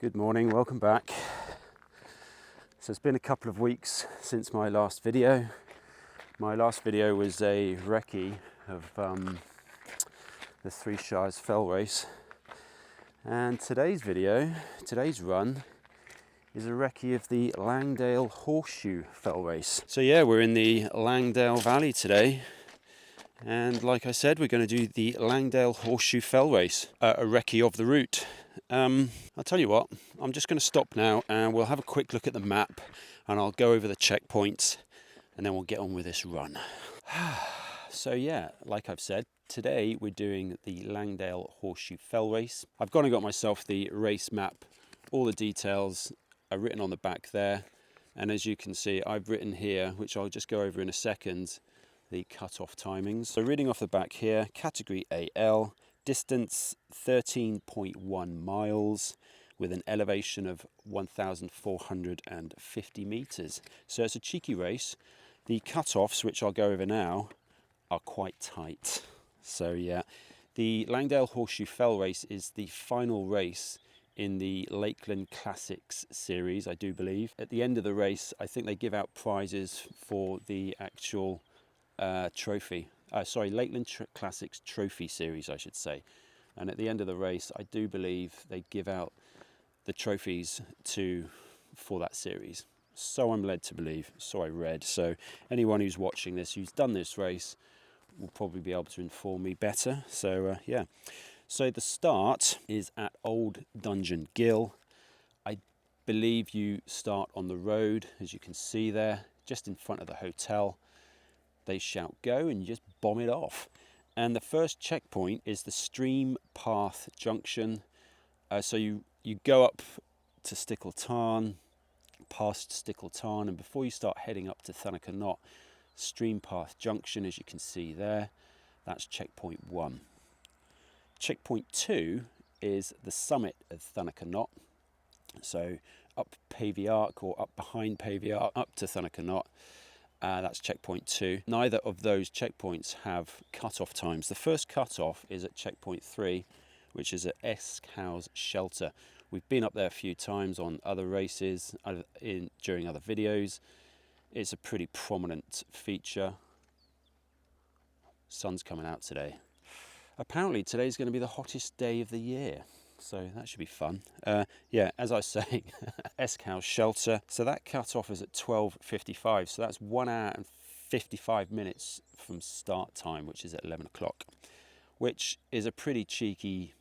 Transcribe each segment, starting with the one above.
Good morning, welcome back. So it's been a couple of weeks since my last video. My last video was a recce of the Three Shires Fell Race. And today's run, is a recce of the Langdale Horseshoe Fell Race. So yeah, we're in the Langdale Valley today. And like I said, we're going to do the Langdale Horseshoe Fell Race, a recce of the route. I'll tell you what, I'm just going to stop now and we'll have a quick look at the map and I'll go over the checkpoints and then we'll get on with this run. So yeah, like I've said, today we're doing the Langdale Horseshoe Fell Race. I've gone and got myself the race map. All the details are written on the back there. And as you can see, I've written here, which I'll just go over in a second, the cut-off timings. So reading off the back here, category AL, distance 13.1 miles with an elevation of 1,450 meters. So it's a cheeky race. The cut-offs, which I'll go over now, are quite tight. So yeah, the Langdale Horseshoe Fell Race is the final race in the Lakeland Classics series, I do believe. At the end of the race, I think they give out prizes for the actual trophy. Lakeland Classics Trophy Series, I should say. And at the end of the race, I do believe they give out the trophies for that series. So I'm led to believe, so I read. So anyone who's watching this, who's done this race, will probably be able to inform me better. So yeah. So the start is at Old Dungeon Ghyll. I believe you start on the road, as you can see there, just in front of the hotel. They shout go and you just bomb it off. And the first checkpoint is the Stream Path Junction. So you go up to Stickle Tarn, past Stickle Tarn, and before you start heading up to Thunnock Knot, Stream Path Junction, as you can see there, that's checkpoint 1. Checkpoint 2 is the summit of Thunnock Knot. So up Pavey Ark or up behind Pavey Ark, up to Thunnock Knot. That's checkpoint 2. Neither of those checkpoints have cut-off times. The first cut-off is at checkpoint 3, which is at Eskhouse Shelter. We've been up there a few times on other races, during other videos. It's a pretty prominent feature. Sun's coming out today. Apparently today's going to be the hottest day of the year. So that should be fun. Yeah, as I was saying, Eskhouse Shelter. So that cut-off is at 12:55. So that's 1 hour and 55 minutes from start time, which is at 11 o'clock, which is a pretty cheeky...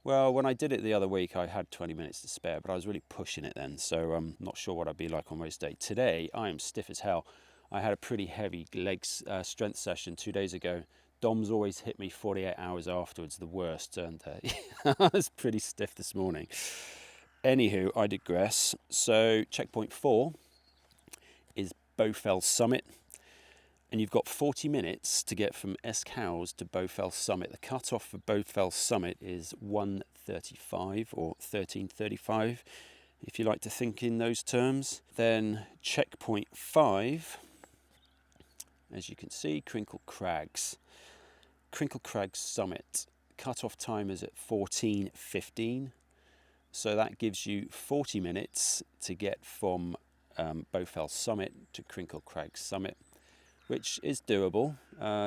Well, when I did it the other week, I had 20 minutes to spare, but I was really pushing it then. So I'm not sure what I'd be like on race day. Today, I am stiff as hell. I had a pretty heavy legs strength session 2 days ago. Dom's always hit me 48 hours afterwards, the worst, and I was pretty stiff this morning. Anywho, I digress. So checkpoint 4 is Bowfell Summit, and you've got 40 minutes to get from Eskhouse to Bowfell Summit. The cut-off for Bowfell Summit is 1:35 or 13:35, if you like to think in those terms. Then checkpoint 5, as you can see, Crinkles Crag. Crinkles Crag Summit. Cut-off time is at 14:15. So that gives you 40 minutes to get from Bowfell Summit to Crinkles Crag Summit, which is doable,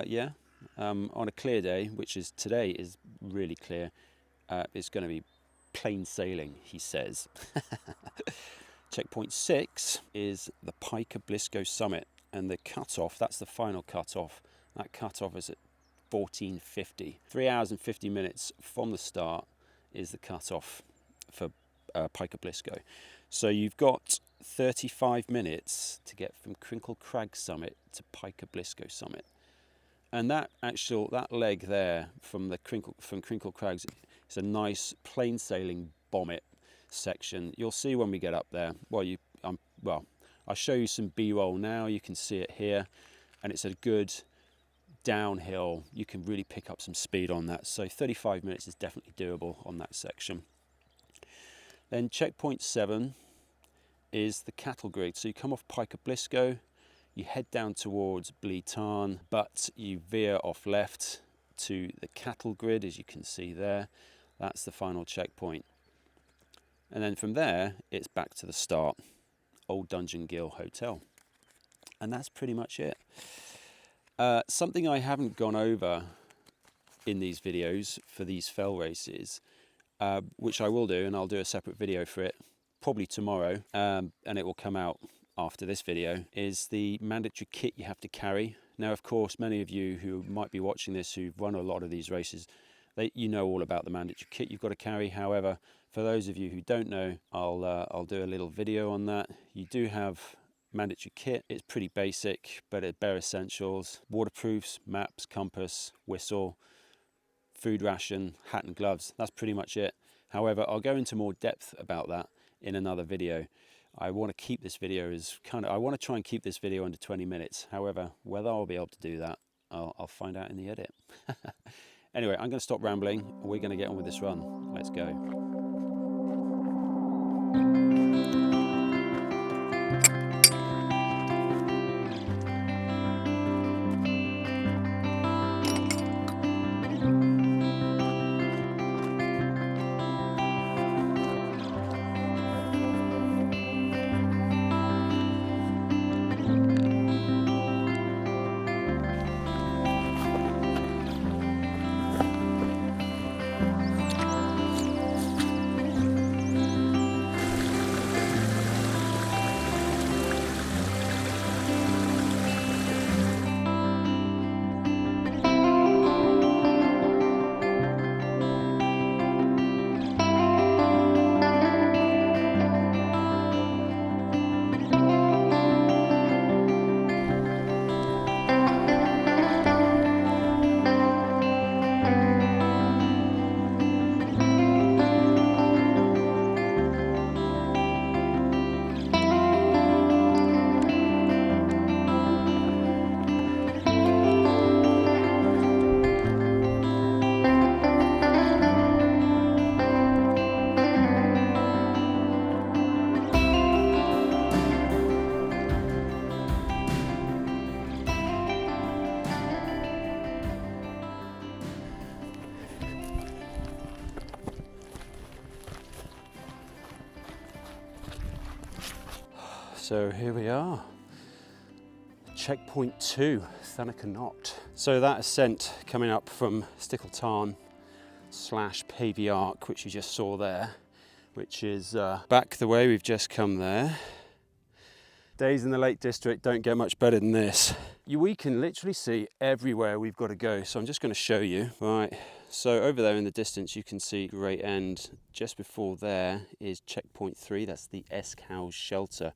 yeah. On a clear day, which is today is really clear, it's going to be plain sailing, he says. Checkpoint 6 is the Piker Blisco Summit, and the cut-off, that's the final cut-off. That cut-off is at 14:50. 3 hours and 50 minutes from the start is the cut-off for Piker Blisco. So you've got 35 minutes to get from Crinkles Crag Summit to Piker Blisco Summit. And that leg there from Crinkles Crags is a nice plain sailing bomb-it section. You'll see when we get up there. Well, I'll show you some B-roll now. You can see it here, and it's a good downhill. You can really pick up some speed on that. So 35 minutes is definitely doable on that section. Then checkpoint 7 is the cattle grid. So you come off Piker Blisco, you head down towards Bleed Tarn, but you veer off left to the cattle grid, as you can see there. That's the final checkpoint. And then from there, it's back to the start, Old Dungeon Ghyll Hotel. And that's pretty much it. Something I haven't gone over in these videos for these fell races, which I will do, and I'll do a separate video for it, probably tomorrow, and it will come out after this video, is the mandatory kit you have to carry. Now, of course, many of you who might be watching this who've run a lot of these races, you know all about the mandatory kit you've got to carry. However, for those of you who don't know, I'll do a little video on that. You do have mandatory kit. It's pretty basic, but it's bare essentials: waterproofs, maps, compass, whistle, food ration, hat and gloves. That's pretty much it. However, I'll go into more depth about that in another video. I want to keep this video I want to try and keep this video under 20 minutes. However, whether I'll be able to do that, I'll find out in the edit. Anyway, I'm going to stop rambling. We're going to get on with this run. Let's go. So here we are, checkpoint 2, Thanaka Knot. So that ascent coming up from Stickle Tarn / Pavey Ark, which you just saw there, which is back the way we've just come there. Days in the Lake District don't get much better than this. We can literally see everywhere we've got to go, so I'm just going to show you. Right, so over there in the distance you can see Great End. Just before there is checkpoint 3, that's the Eskhouse shelter.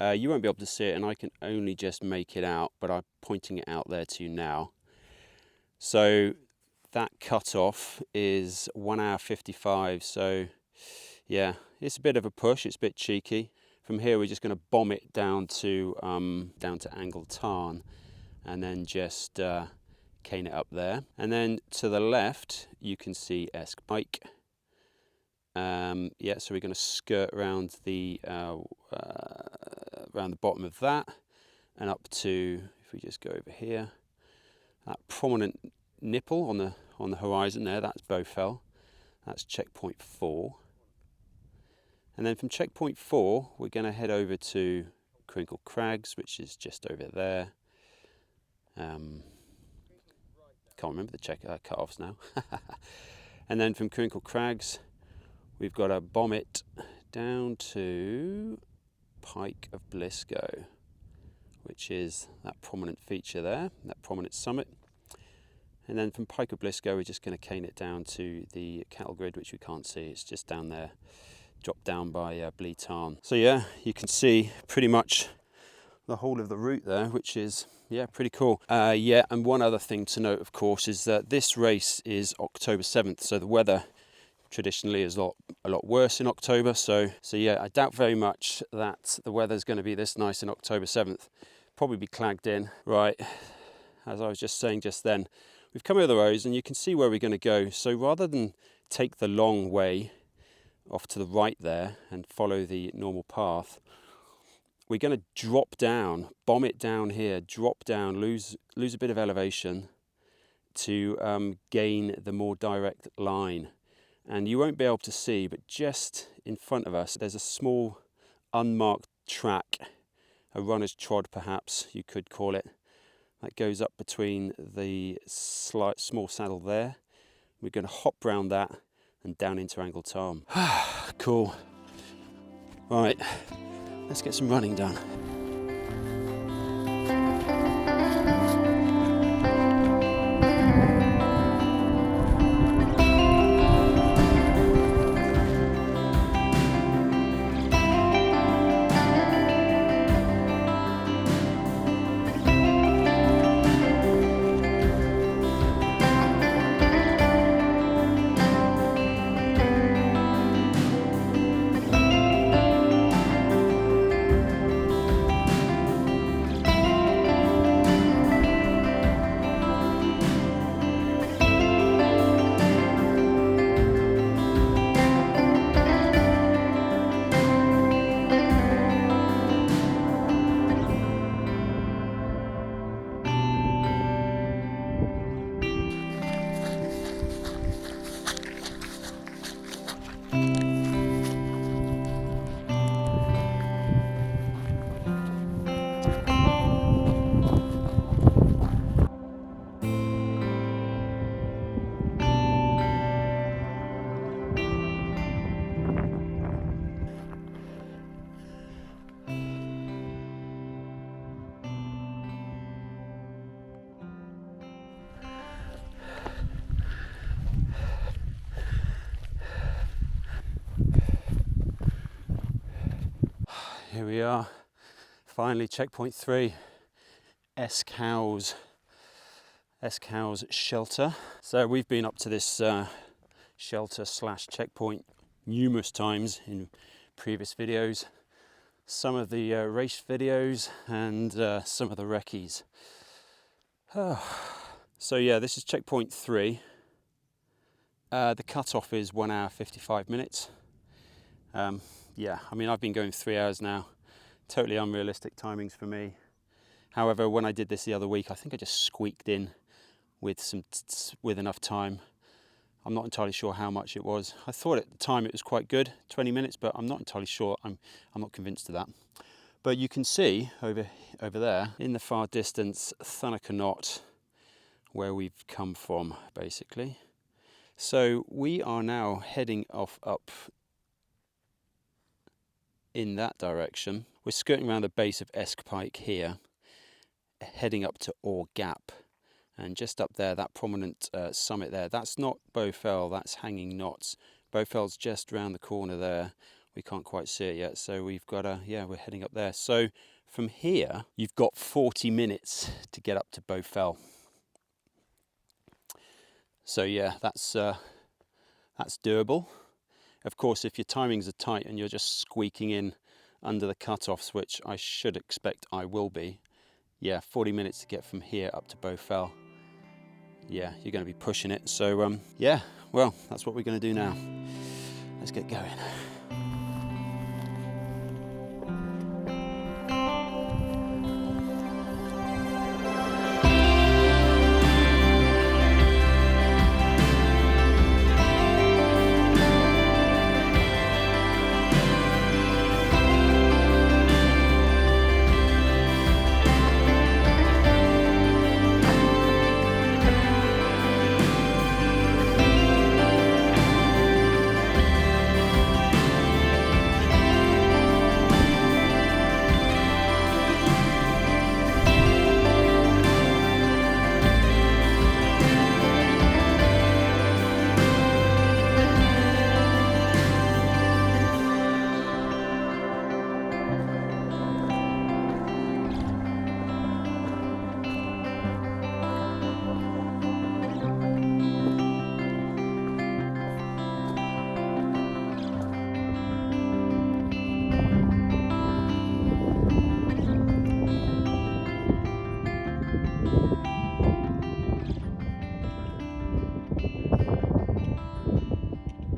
You won't be able to see it, and I can only just make it out, but I'm pointing it out there to you now. So that cut-off is 1 hour 55, so yeah, it's a bit of a push, it's a bit cheeky. From here we're just going to bomb it down to Angle Tarn, and then just cane it up there. And then to the left you can see Esk Pike. Yeah, so we're going to skirt around the bottom of that and up to, if we just go over here, that prominent nipple on the horizon there, that's Bowfell. That's checkpoint 4. And then from checkpoint 4 we're going to head over to Crinkles Crags, which is just over there. Can't remember the cut-offs now. And then from Crinkles Crags we've got to bomb it down to Pike of Blisco, which is that prominent feature there, that prominent summit. And then from Pike of Blisco we're just going to cane it down to the cattle grid, which we can't see, it's just down there, dropped down by Blee Tarn. So yeah, you can see pretty much the whole of the route there, which is, yeah, pretty cool. Yeah, and one other thing to note, of course, is that this race is October 7th, so the weather traditionally is a lot worse in October. So yeah, I doubt very much that the weather's going to be this nice in October 7th. Probably be clagged in. Right, as I was just saying just then, we've come over the roads and you can see where we're going to go. So rather than take the long way off to the right there and follow the normal path, we're going to drop down, bomb it down here, drop down, lose a bit of elevation to gain the more direct line. And you won't be able to see, but just in front of us, there's a small unmarked track, a runner's trod perhaps you could call it, that goes up between the small saddle there. We're going to hop round that and down into Angle Tarn. Cool. Right, let's get some running done. Here we are, finally checkpoint 3, Eskhouse shelter. So we've been up to this shelter slash checkpoint numerous times in previous videos, some of the race videos and some of the recce's. So yeah, this is checkpoint 3. The cutoff is 1 hour 55 minutes. Yeah, I mean, I've been going 3 hours now. Totally unrealistic timings for me. However, when I did this the other week, I think I just squeaked in with with enough time. I'm not entirely sure how much it was. I thought at the time it was quite good, 20 minutes, but I'm not entirely sure. I'm not convinced of that. But you can see over there in the far distance, Thunnacanot, where we've come from, basically. So we are now heading off up in that direction. We're skirting around the base of Esk Pike here, heading up to Orr Gap, and just up there, that prominent summit there, that's not Bow Fell, that's Hanging Knots. Bow Fell's just round the corner there. We can't quite see it yet, so we've got we're heading up there. So from here, you've got 40 minutes to get up to Bow Fell. So yeah, that's doable. Of course, if your timings are tight and you're just squeaking in under the cutoffs, which I should expect I will be, yeah, 40 minutes to get from here up to Bow Fell. Yeah, you're going to be pushing it. So yeah, well, that's what we're going to do now. Let's get going.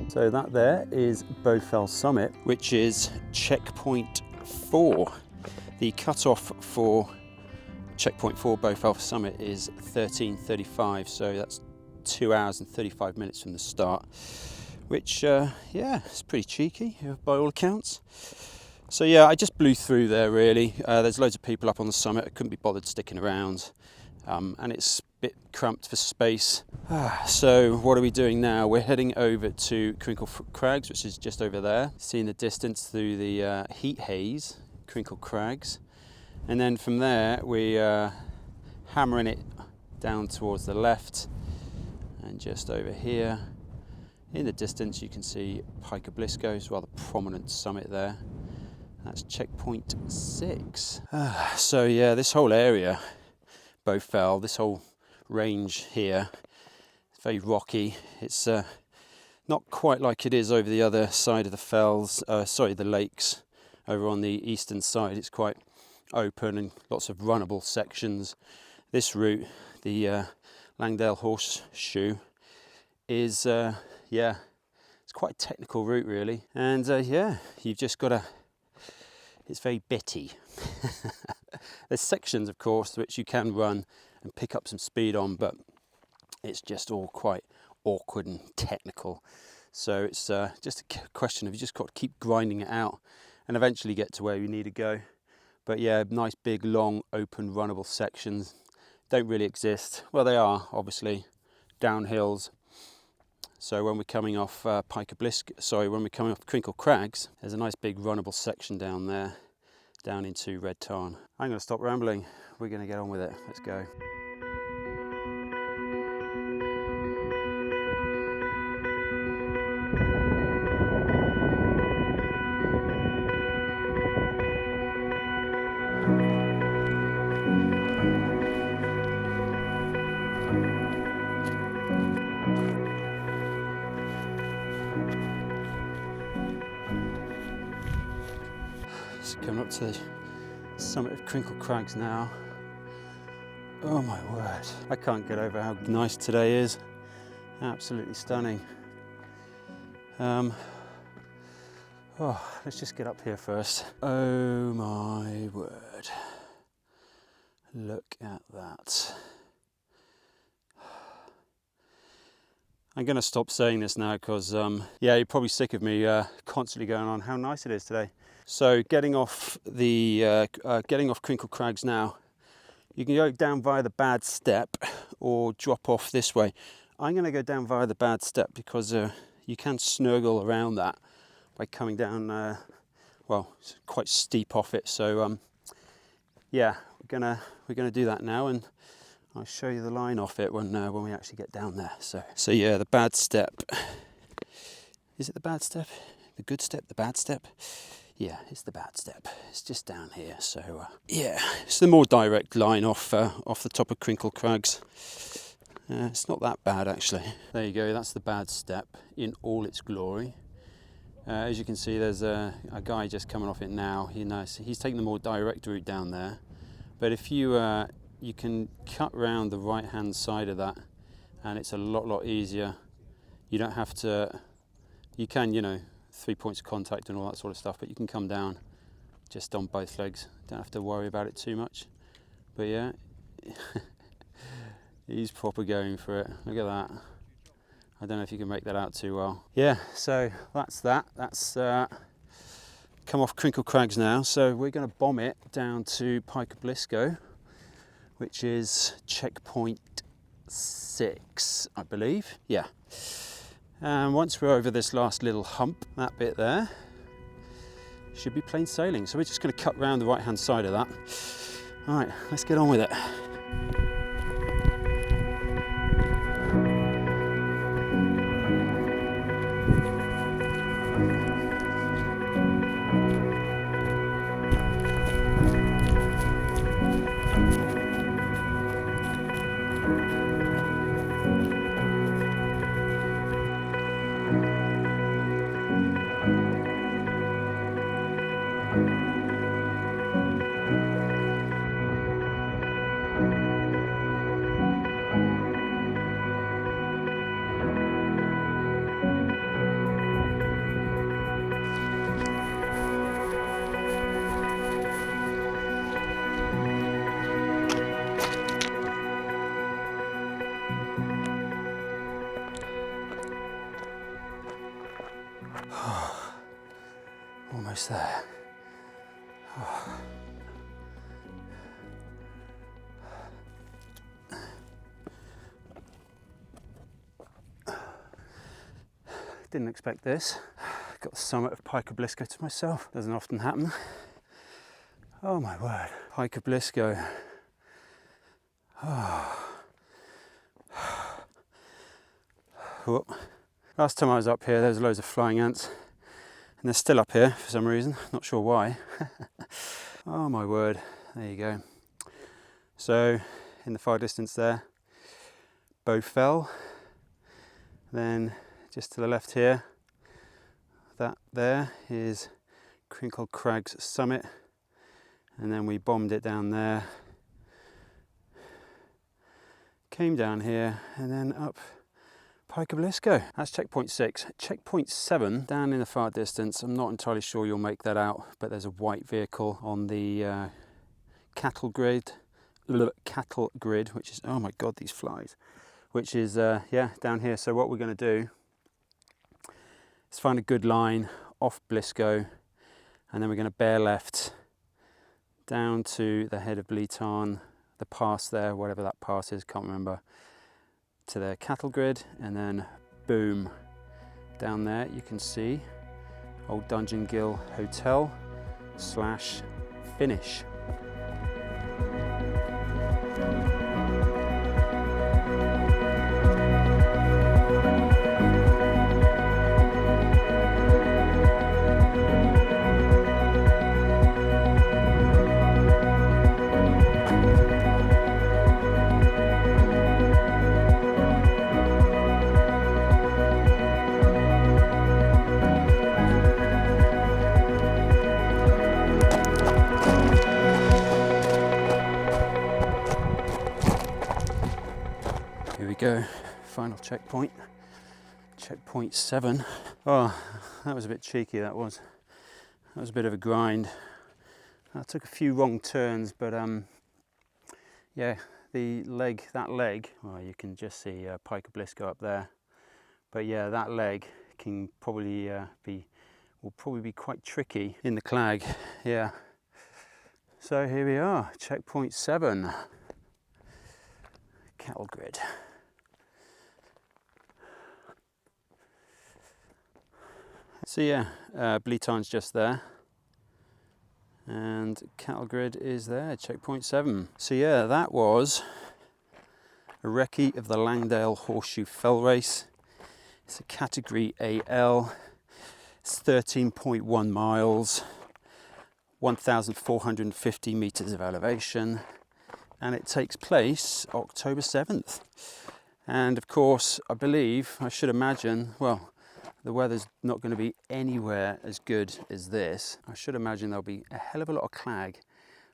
So that there is Bow Fell Summit, which is checkpoint 4. The cutoff for checkpoint 4 Bow Fell Summit is 13:35, so that's 2 hours and 35 minutes from the start. which yeah, it's pretty cheeky by all accounts. So yeah, I just blew through there really. There's loads of people up on the summit. I couldn't be bothered sticking around, and it's a bit cramped for space. So what are we doing now? We're heading over to Crinkles Crags, which is just over there. Seeing the distance through the heat haze, Crinkles Crags. And then from there, we're hammering it down towards the left. And just over here, in the distance, you can see Pike Oblisco, it's a rather prominent summit there. That's checkpoint 6. So yeah, this whole area, Bow Fell, this whole range here, it's very rocky. It's not quite like it is over the other side of the fells, the lakes. Over on the eastern side, it's quite open and lots of runnable sections. This route, the Langdale Horseshoe, is yeah, it's quite a technical route really, and yeah, you've just got to, it's very bitty. There's sections of course which you can run and pick up some speed on, but it's just all quite awkward and technical, so it's just a question of you just got to keep grinding it out and eventually get to where you need to go. But yeah, nice big long open runnable sections don't really exist. Well, they are obviously downhills. So when we're coming off when we're coming off Crinkles Crags, there's a nice big runnable section down there, down into Red Tarn. I'm going to stop rambling. We're going to get on with it. Let's go. Coming up to the summit of Crinkles Crags now. Oh my word, I can't get over how nice today is. Absolutely stunning. Let's just get up here first. Oh my word, look at that. I'm going to stop saying this now because yeah, you're probably sick of me constantly going on how nice it is today. So getting off Crinkles Crags now, you can go down via the bad step or drop off this way. I'm going to go down via the bad step because you can snurgle around that by coming down. Well, it's quite steep off it. So yeah, we're gonna do that now, and I'll show you the line off it when we actually get down there. So yeah, the bad step. Is it the bad step? The good step? The bad step? Yeah, it's the bad step. It's just down here. So yeah, it's the more direct line off the top of Crinkles Crags. It's not that bad actually. There you go. That's the bad step in all its glory. As you can see, there's a guy just coming off it now. He's taking the more direct route down there. But if you can cut round the right hand side of that, and it's a lot easier. You don't have to. You can, 3 points of contact and all that sort of stuff, but you can come down just on both legs. Don't have to worry about it too much. But yeah, he's proper going for it. Look at that. I don't know if you can make that out too well. Yeah, so that's that. That's come off Crinkles Crags now. So we're going to bomb it down to Pike Oblisco, which is checkpoint 6, I believe. Yeah. And once we're over this last little hump, that bit there, should be plain sailing. So we're just going to cut round the right hand side of that. All right, let's get on with it. Almost there. Oh. Didn't expect this. Got the summit of Pike of Blisco to myself. Doesn't often happen. Oh my word. Pike of Blisco. Oh. Whoop. Last time I was up here, there was loads of flying ants. And they're still up here for some reason. Not sure why. Oh my word. There you go. So, in the far distance there, Bow Fell. Then, just to the left here, that there is Crinkles Crag's summit, and then we bombed it down there, came down here, and then up Pike of Blisco. That's checkpoint 6. Checkpoint 7, down in the far distance, I'm not entirely sure you'll make that out, but there's a white vehicle on the cattle grid, which is, oh my god, these flies, which is, yeah, down here. So what we're going to do, let's find a good line off Blisco, and then we're going to bear left down to the head of Bleatarn, the pass there, whatever that pass is, can't remember, to the cattle grid, and then boom, down there you can see Old Dungeon Ghyll Hotel / finish. Here we go, final checkpoint, checkpoint 7. Oh, that was a bit cheeky, that was. That was a bit of a grind. I took a few wrong turns, but yeah, that leg, well, you can just see Pike of Blisco up there. But yeah, that leg can probably will probably be quite tricky in the clag, yeah. So here we are, checkpoint 7, cattle grid. So yeah, Bleatarn's just there, and cattle grid is there, checkpoint 7. So yeah, that was a recce of the Langdale Horseshoe Fell Race. It's a category AL, it's 13.1 miles, 1,450 meters of elevation, and it takes place October 7th. And of course, I should imagine, well, the weather's not going to be anywhere as good as this. I should imagine there'll be a hell of a lot of clag.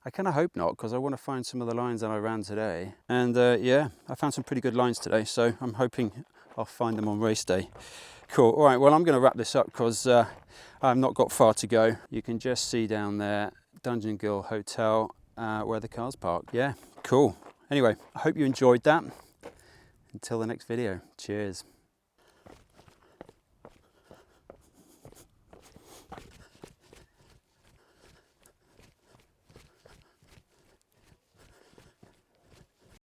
I kind of hope not, because I want to find some of the lines that I ran today. And yeah, I found some pretty good lines today, so I'm hoping I'll find them on race day. Cool. All right, well, I'm going to wrap this up because I've not got far to go. You can just see down there, Dungeon Ghyll Hotel, where the car's parked. Yeah, cool. Anyway, I hope you enjoyed that. Until the next video. Cheers.